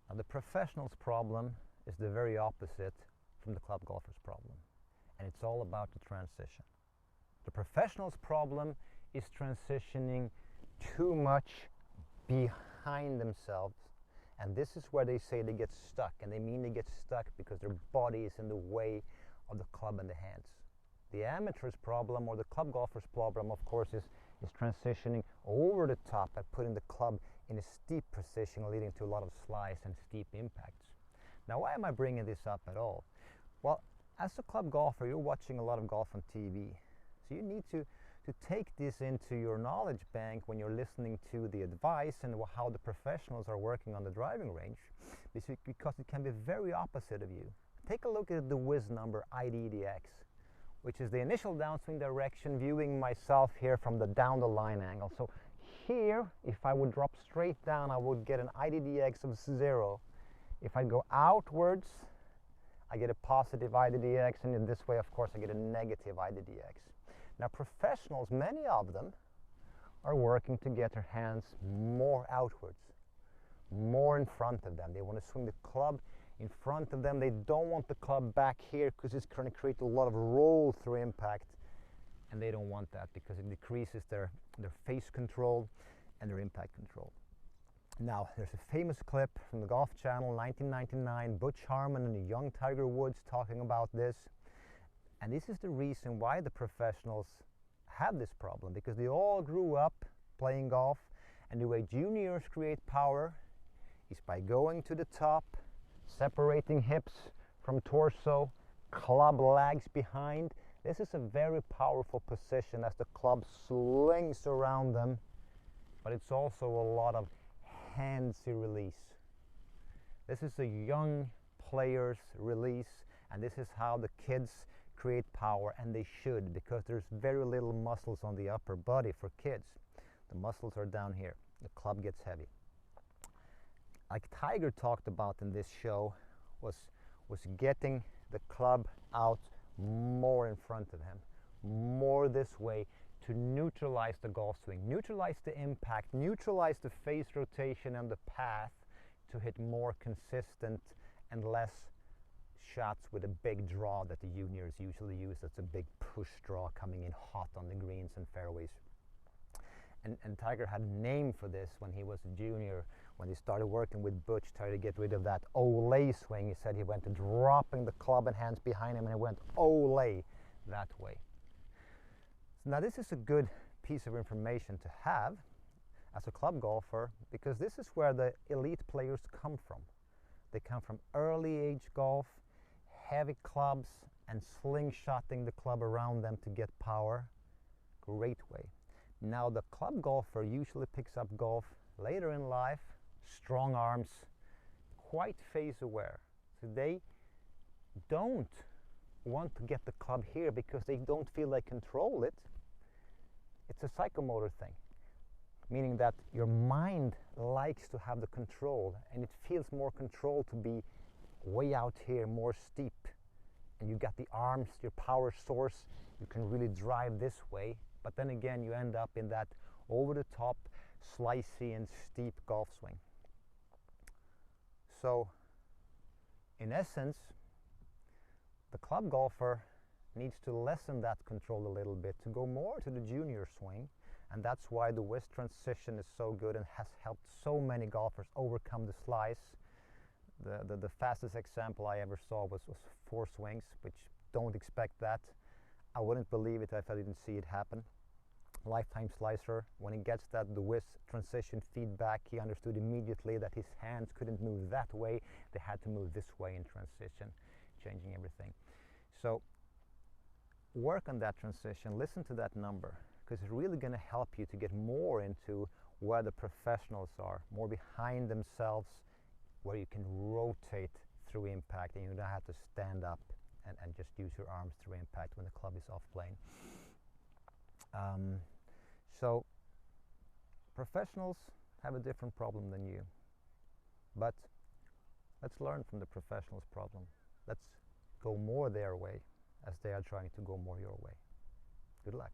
Now, the professional's problem is the very opposite from the club golfer's problem, and it's all about the transition. The professional's problem is transitioning too much behind themselves, and this is where they say they get stuck, and they mean they get stuck because their body is in the way of the club and the hands. The amateur's problem, or the club golfer's problem, of course, is transitioning over the top and putting the club in a steep position, leading to a lot of slice and steep impacts. Now, why am I bringing this up at all? Well, as a club golfer, you're watching a lot of golf on TV, so you need to take this into your knowledge bank when you're listening to the advice and how the professionals are working on the driving range, because it can be very opposite of you. Take a look at the whiz number IDDX, which is the initial downswing direction, viewing myself here from the down the line angle. So here, if I would drop straight down, I would get an IDDX of 0. If I go outwards, I get a positive IDDX, and in this way, of course, I get a negative IDDX. Now, professionals, many of them, are working to get their hands more outwards, more in front of them. They want to swing the club in front of them. They don't want the club back here because it's going to create a lot of roll through impact, and they don't want that because it decreases their face control and their impact control. Now, there's a famous clip from the Golf Channel, 1999, Butch Harmon and the young Tiger Woods talking about this. And this is the reason why the professionals have this problem, because they all grew up playing golf, and the way juniors create power is by going to the top, separating hips from torso, club lags behind. This is a very powerful position as the club slings around them, but it's also a lot of handsy release. This is a young player's release, and this is how the kids create power, and they should, because there's very little muscles on the upper body for kids. The muscles are down here. The club gets heavy. Like Tiger talked about in this show, was getting the club out more in front of him, more this way, to neutralize the golf swing, neutralize the impact, neutralize the face rotation and the path, to hit more consistent and less shots with a big draw that the juniors usually use. That's a big push draw coming in hot on the greens and fairways. And Tiger had a name for this when he was a junior. When he started working with Butch, trying to get rid of that Olay swing, he said he went to dropping the club and hands behind him, and it went Olay that way. So now this is a good piece of information to have as a club golfer, because this is where the elite players come from. They come from early age golf, heavy clubs, and slingshotting the club around them to get power. Great way. Now the club golfer usually picks up golf later in life, strong arms, quite phase aware. So they don't want to get the club here because they don't feel they control it. It's a psychomotor thing, meaning that your mind likes to have the control, and it feels more control to be way out here, more steep, and you got the arms, your power source, you can really drive this way, but then again you end up in that over the top, slicey and steep golf swing. So in essence, the club golfer needs to lessen that control a little bit to go more to the junior swing, and that's why the whiz transition is so good and has helped so many golfers overcome the slice. The fastest example I ever saw was 4 swings, which don't expect that. I wouldn't believe it if I didn't see it happen. Lifetime slicer, when he gets that the whiz transition feedback, he understood immediately that his hands couldn't move that way, they had to move this way in transition, changing everything. So work on that transition, listen to that number, because it's really going to help you to get more into where the professionals are, more behind themselves, where you can rotate through impact and you don't have to stand up and just use your arms through impact when the club is off plane. So professionals have a different problem than you, but let's learn from the professionals' problem. Let's go more their way as they are trying to go more your way. Good luck.